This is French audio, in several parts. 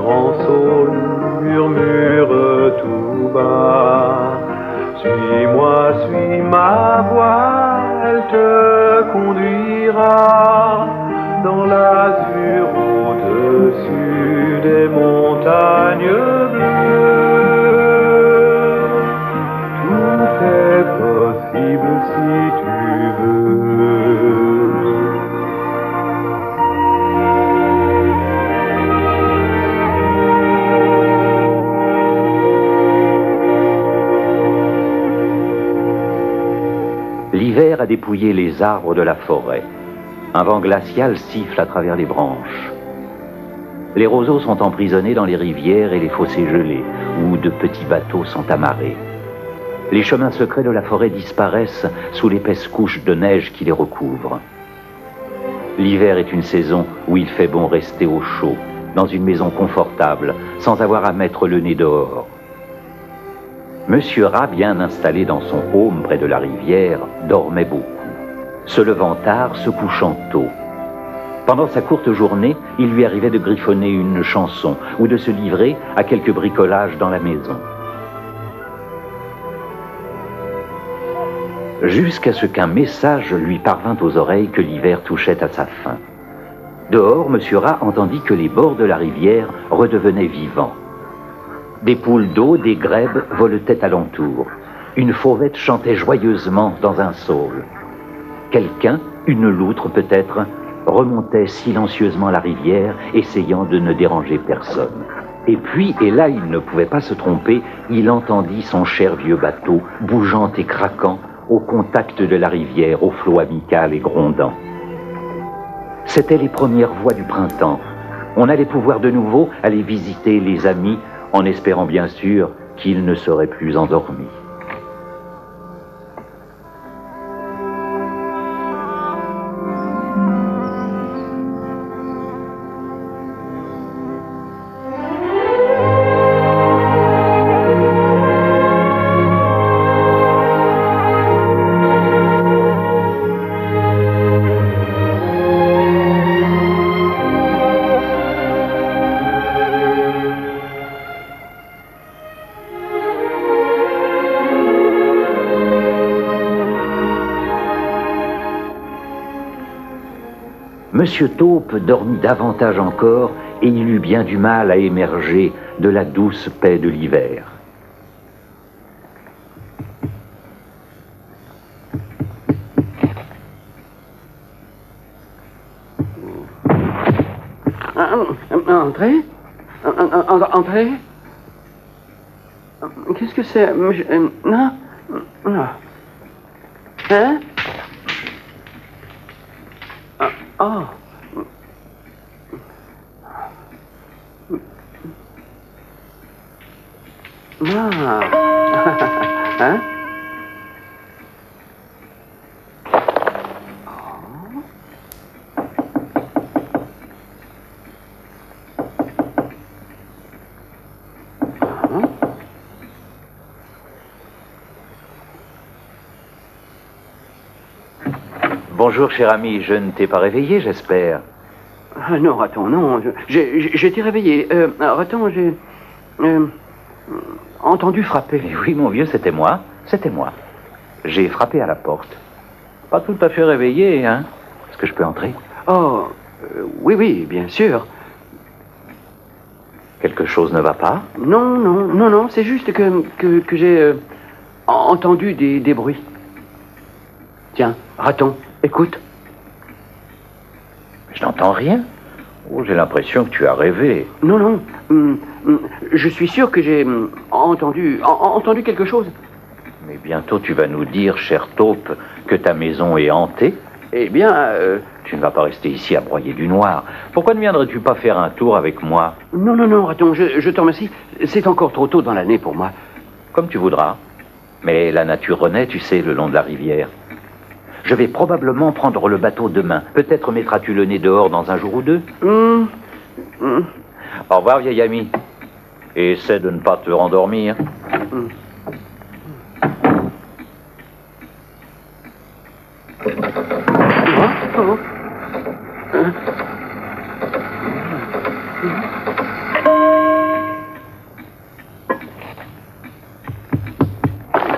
grand saule murmure tout bas. Suis-moi, suis ma voix, elle te conduira dans l'azur au-dessus des montagnes bleues. Tout est possible si tu veux. L'hiver a dépouillé les arbres de la forêt. Un vent glacial siffle à travers les branches. Les roseaux sont emprisonnés dans les rivières et les fossés gelés, où de petits bateaux sont amarrés. Les chemins secrets de la forêt disparaissent sous l'épaisse couche de neige qui les recouvre. L'hiver est une saison où il fait bon rester au chaud, dans une maison confortable, sans avoir à mettre le nez dehors. Monsieur Rat, bien installé dans son home près de la rivière, dormait beaucoup, se levant tard, se couchant tôt. Pendant sa courte journée, il lui arrivait de griffonner une chanson ou de se livrer à quelques bricolages dans la maison. Jusqu'à ce qu'un message lui parvint aux oreilles que l'hiver touchait à sa fin. Dehors, Monsieur Rat entendit que les bords de la rivière redevenaient vivants. Des poules d'eau, des grèbes voletaient alentour. Une fauvette chantait joyeusement dans un saule. Quelqu'un, une loutre peut-être, remontait silencieusement la rivière, essayant de ne déranger personne. Et puis, et là il ne pouvait pas se tromper, il entendit son cher vieux bateau, bougeant et craquant, au contact de la rivière, au flot amical et grondant. C'étaient les premières voix du printemps. On allait pouvoir de nouveau aller visiter les amis, en espérant bien sûr qu'ils ne seraient plus endormis. Monsieur Taupe dormit davantage encore et il eut bien du mal à émerger de la douce paix de l'hiver. Entrez. Entrez. Qu'est-ce que c'est? Non. Non. Hein? Oh. Ah. Hein? Bonjour, cher ami, je ne t'ai pas réveillé, j'espère. Ah non, Raton, non. J'étais réveillé. Raton, j'ai entendu frapper. Mais oui, mon vieux, c'était moi. C'était moi. J'ai frappé à la porte. Pas tout à fait réveillé, hein? Est-ce que je peux entrer? Oh, oui, oui, bien sûr. Quelque chose ne va pas? Non, c'est juste que j'ai entendu des bruits. Tiens, Raton, écoute. Je n'entends rien. Oh, j'ai l'impression que tu as rêvé. Non, je suis sûr que j'ai entendu quelque chose. Mais bientôt tu vas nous dire, cher Taupe, que ta maison est hantée. Eh bien, tu ne vas pas rester ici à broyer du noir. Pourquoi ne viendrais-tu pas faire un tour avec moi? Non, Raton, je te remercie. C'est encore trop tôt dans l'année pour moi. Comme tu voudras. Mais la nature renaît, tu sais, le long de la rivière. Je vais probablement prendre le bateau demain. Peut-être mettras-tu le nez dehors dans un jour ou deux. Au revoir, vieil ami. Et essaie de ne pas te rendormir. Oh.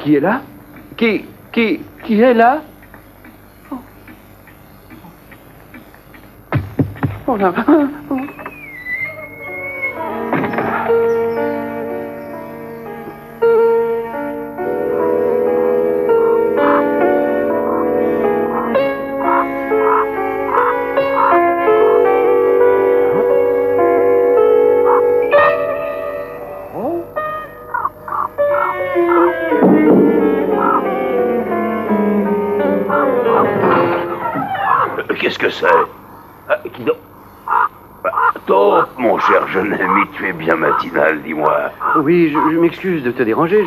Qui est là? Qui est là? Oh là. Oh. Qu'est-ce que c'est? Taupe, mon cher jeune ami, tu es bien matinal, dis-moi. Oui, je m'excuse de te déranger,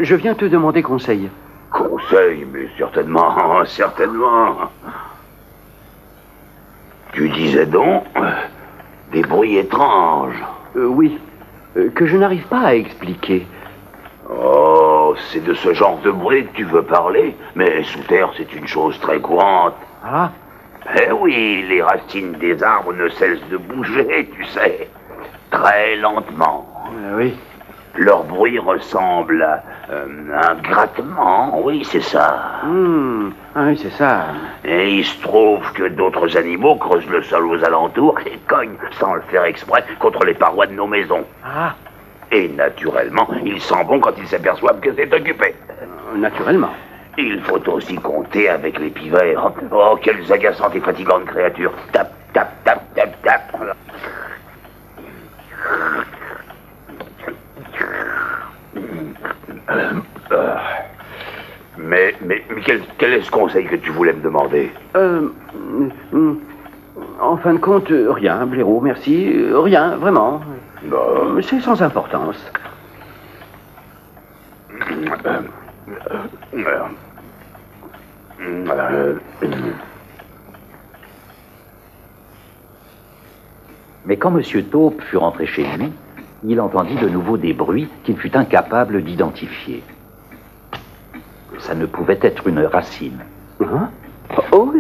je viens te demander conseil. Conseil, mais certainement, certainement. Tu disais donc des bruits étranges. Oui, que je n'arrive pas à expliquer. Oh, c'est de ce genre de bruit que tu veux parler? Mais sous terre, c'est une chose très courante. Ah, Eh oui, les racines des arbres ne cessent de bouger, tu sais, très lentement. oui. Leur bruit ressemble à un grattement, oui, c'est ça. Ah oui, c'est ça. Et il se trouve que d'autres animaux creusent le sol aux alentours et cognent, sans le faire exprès, contre les parois de nos maisons. Ah, Et naturellement, ils sentent bon quand ils s'aperçoivent que c'est occupé. naturellement. Il faut aussi compter avec les pivers. Oh, quelles agaçantes et fatigantes créatures. Tap, tap, tap, tap, tap. Mais quel est ce conseil que tu voulais me demander? En fin de compte, rien, blaireau, merci. Rien, vraiment. C'est sans importance. Mais quand M. Taupe fut rentré chez lui, il entendit de nouveau des bruits qu'il fut incapable d'identifier. Ça ne pouvait être une racine. Hein? Oh,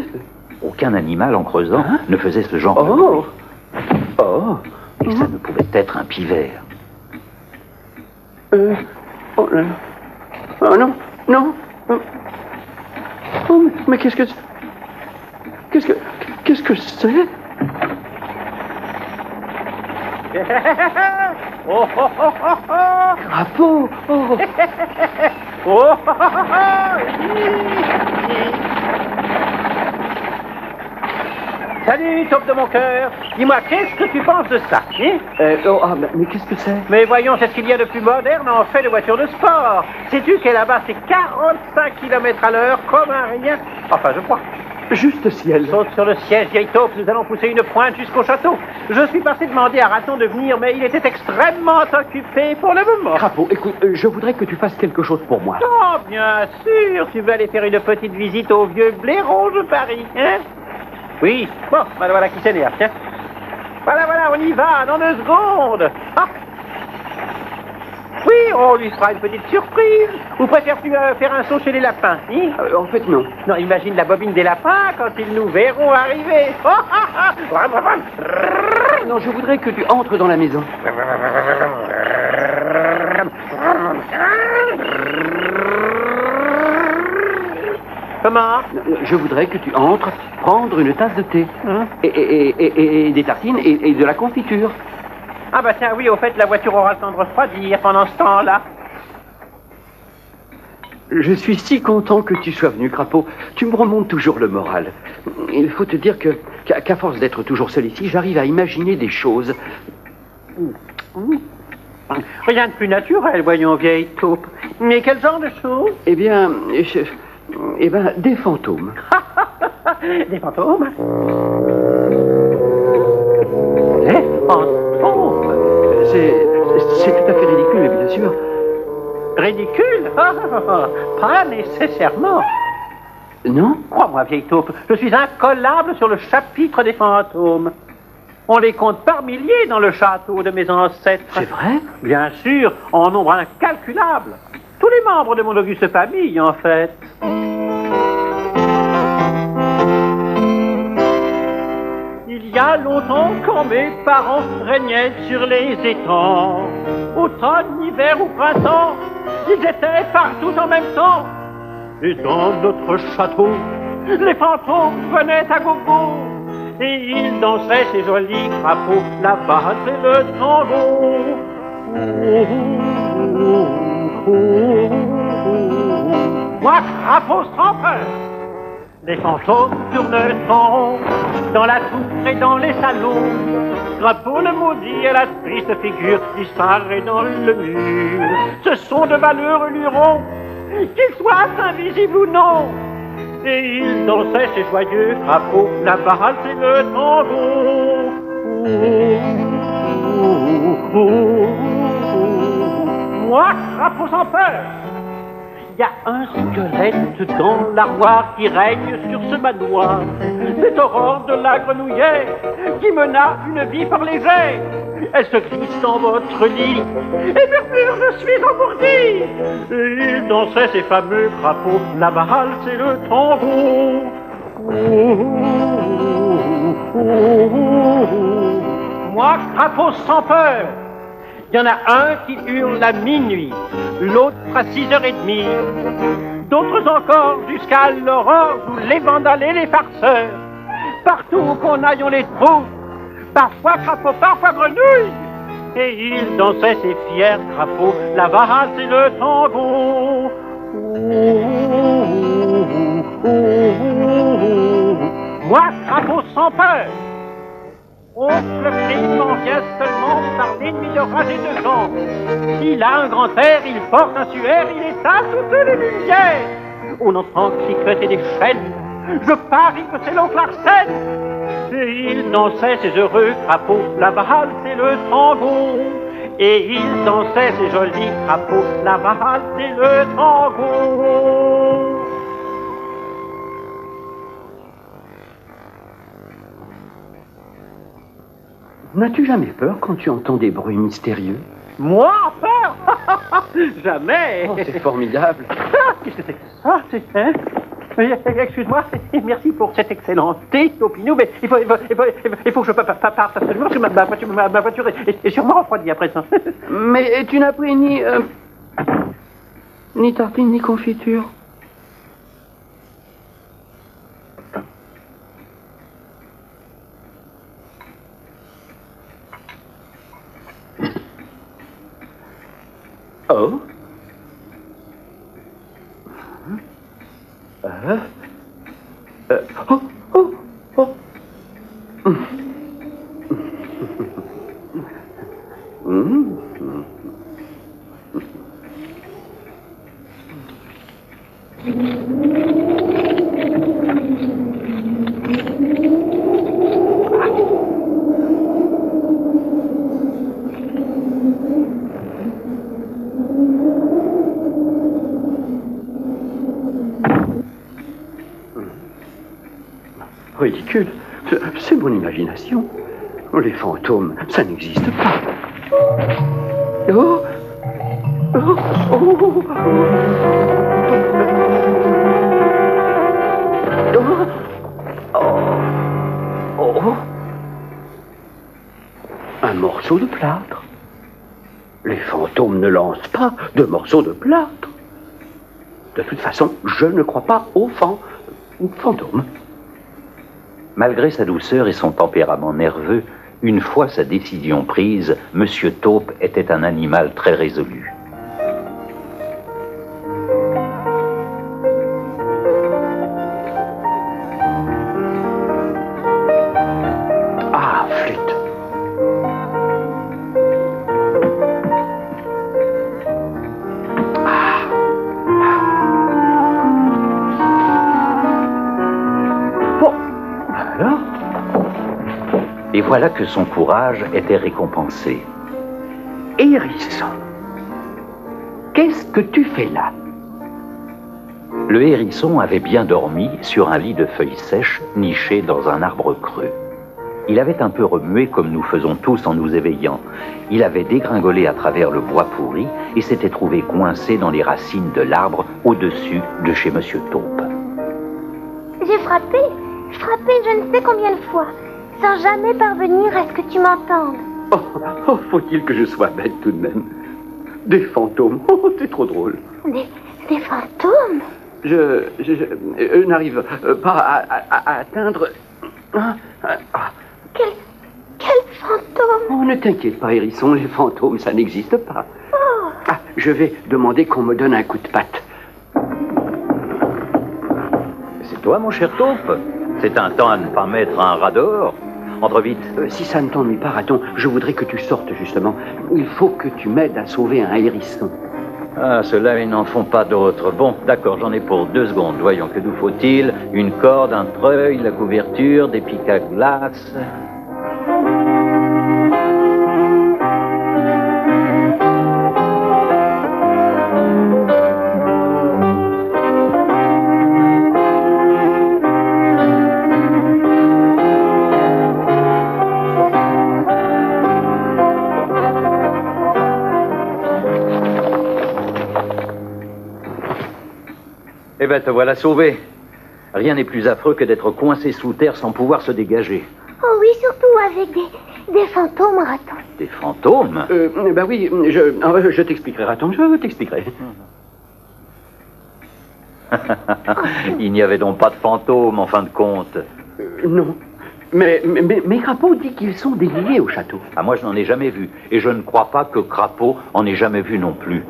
Aucun animal, en creusant, Hein? ne faisait ce genre de bruit. oh, oh, Et ça ne pouvait être un pivert. oh là. Oh non, non. Oh, mais qu'est-ce que c'est? Oh, oh, oh, oh, oh. Crapaud. Oh. Oh, oh, oh, oh. Salut, Taupe de mon cœur. Dis-moi, qu'est-ce que tu penses de ça, hein? Mais qu'est-ce que c'est? Mais voyons, c'est ce qu'il y a de plus moderne en fait de voitures de sport. Sais-tu qu'elle là-bas, c'est 45 km à l'heure, comme un rien? Enfin, je crois. Juste ciel. Saute sur le siège, vieille taupe, nous allons pousser une pointe jusqu'au château. Je suis passé demander à Raton de venir, mais il était extrêmement occupé pour le moment. Crapaud, écoute, je voudrais que tu fasses quelque chose pour moi. Oh, bien sûr, tu veux aller faire une petite visite au vieux blaireau, je parie, hein? Oui, bon, voilà qui s'énerve, tiens. Voilà, on y va, dans 2 secondes. Ah. Oui, on lui fera une petite surprise. Ou préfères-tu faire un saut chez les lapins, hein? En fait, non. Non, imagine la bobine des lapins quand ils nous verront arriver. Oh, ah, ah. Non, je voudrais que tu entres dans la maison. Comment? Je voudrais que tu entres prendre une tasse de thé. Hein? Et des tartines et de la confiture. Ah bah tiens, oui, au fait, la voiture aura le temps de refroidir pendant ce temps-là. Je suis si content que tu sois venu, Crapaud. Tu me remontes toujours le moral. Il faut te dire qu'à force d'être toujours seul ici, j'arrive à imaginer des choses. Rien de plus naturel, voyons, vieille taupe. Mais quel genre de choses? Eh bien, des fantômes. Des fantômes? Des fantômes? C'est tout à fait ridicule, bien sûr. Ridicule? Pas nécessairement. Non? Crois-moi, vieille taupe, je suis incollable sur le chapitre des fantômes. On les compte par milliers dans le château de mes ancêtres. C'est vrai? Bien sûr, en nombre incalculable. Tous les membres de mon auguste famille, en fait. Il y a longtemps, quand mes parents régnaient sur les étangs, automne, hiver ou printemps, ils étaient partout en même temps. Et dans notre château, les fantômes venaient à gogo. Et ils dansaient ces jolis crapauds, la basse et le tango. Moi, crapaud sans peur, les fantômes tournent en rond, dans la tour et dans les salons. Crapaud le maudit et la triste figure disparaît dans le mur. Ce sont de malheureux lurons, qu'ils soient invisibles ou non. Et ils dansaient ces joyeux crapauds, la valse et le tango. Moi, crapaud sans peur, il y a un squelette dans l'armoire qui règne sur ce manoir. C'est Aurore de la Grenouillère qui mena une vie par les airs. Elle se glisse dans votre lit et murmure, je suis engourdi. Et il dansait ces fameux crapauds, la valse et le tango. Moi, crapaud sans peur, il y en a un qui hurle à minuit, l'autre à 6h30, d'autres encore jusqu'à l'aurore, où les vandales et les farceurs. Partout où qu'on aille, on les trouve, parfois crapaud, parfois grenouille. Et ils dansaient ces fiers crapauds, la valse et le tango. Moi, crapaud sans peur, le crime en vient seulement par l'ennemi de rage et de sang. S'il a un grand air, il porte un suaire, il éteint toutes les lumières. On entend cliqueter des chaînes, je parie que c'est l'oncle Arsène. Et il dansait ces heureux crapauds, la valse et le tango. Et il dansait ces jolis crapauds, la valse et le tango. N'as-tu jamais peur quand tu entends des bruits mystérieux? Moi, peur? Jamais. Oh, c'est formidable. Qu'est-ce que c'est que ça? Hein? Excuse-moi, et merci pour cet excellent thé, Topinou, mais il faut que je parte absolument, parce que ma voiture est sûrement refroidie à présent. Mais tu n'as pris ni tartine ni confiture. Oh. Oh. Ridicule. C'est mon imagination. Les fantômes, ça n'existe pas. Oh. Un morceau de plâtre. Les fantômes ne lancent pas de morceaux de plâtre. De toute façon, je ne crois pas aux fantômes. Malgré sa douceur et son tempérament nerveux, une fois sa décision prise, M. Taupe était un animal très résolu. Ah, flûte. Alors? Et voilà que son courage était récompensé. Hérisson, qu'est-ce que tu fais là? Le hérisson avait bien dormi sur un lit de feuilles sèches niché dans un arbre creux. Il avait un peu remué comme nous faisons tous en nous éveillant. Il avait dégringolé à travers le bois pourri et s'était trouvé coincé dans les racines de l'arbre au-dessus de chez M. Taupe. J'ai frappé je ne sais combien de fois, sans jamais parvenir à ce que tu m'entendes. Oh, faut-il que je sois bête tout de même? Des fantômes. Oh, c'est trop drôle. Des fantômes? Je n'arrive pas à atteindre... Quel fantôme? Oh, ne t'inquiète pas, Hérisson, les fantômes, ça n'existe pas. Oh. Ah, je vais demander qu'on me donne un coup de patte. C'est toi, mon cher taupe? C'est un temps à ne pas mettre un rat dehors. Entre vite. Si ça ne t'ennuie pas, raton, je voudrais que tu sortes, justement. Il faut que tu m'aides à sauver un hérisson. Ah, ceux-là, ils n'en font pas d'autres. Bon, d'accord, j'en ai pour 2 secondes. Voyons, que nous faut-il? Une corde, un treuil, la couverture, des pics à glace... Eh ben, te voilà sauvé. Rien n'est plus affreux que d'être coincé sous terre sans pouvoir se dégager. Oh oui, surtout avec des fantômes, raton. Des fantômes? Ben oui, je t'expliquerai, raton, je t'expliquerai. Il n'y avait donc pas de fantômes, en fin de compte. Non. Mais Crapaud dit qu'ils sont déliés au château. Ah, moi, je n'en ai jamais vu. Et je ne crois pas que Crapaud en ait jamais vu non plus.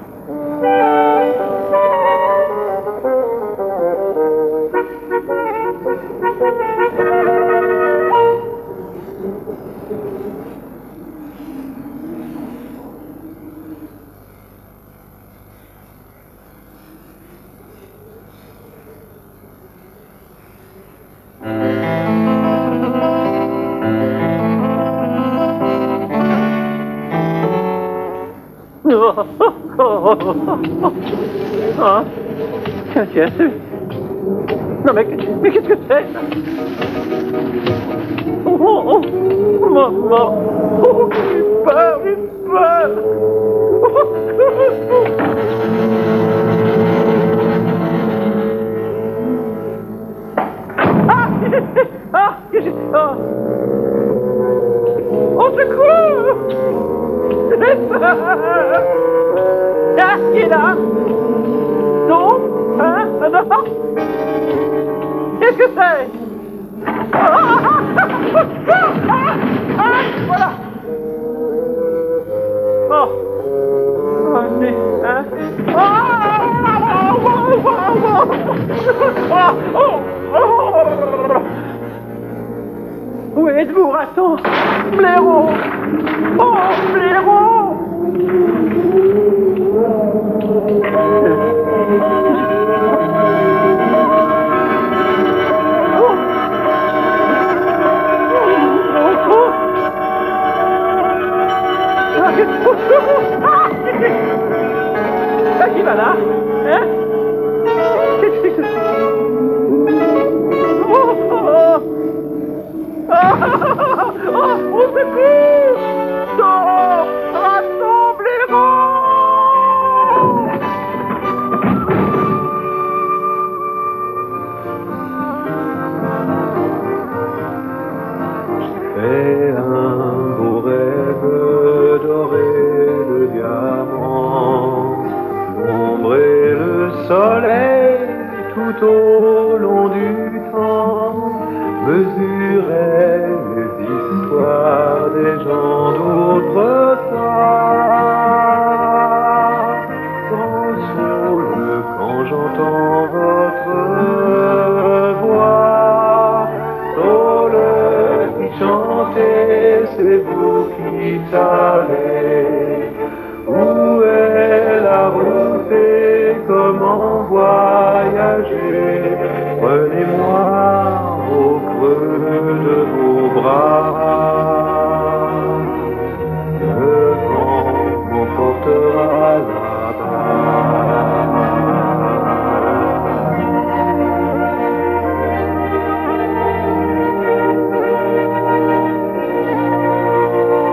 Ah, tiens. Non, mais qu'est-ce que c'est? Oh, maman. Oh, j'ai peur. Au secours! Ah, il est là? Non? Hein? Non? Qu'est-ce que c'est? Voilà! Oh! Allez, hein? Où êtes-vous, raton? Blaireau! Oh, blaireau! Qui va là? Hein? Qu'est-ce que c'est? Au secours! Non! Raton, blaireau! Fais un beau rêve doré de diamants, l'ombre et le soleil tout au long du temps mesuraient les histoires des gens d'autrefois. Grand saule, quand j'entends votre voix, saule qui chantez, c'est vous qui savez où est la route et comment voir.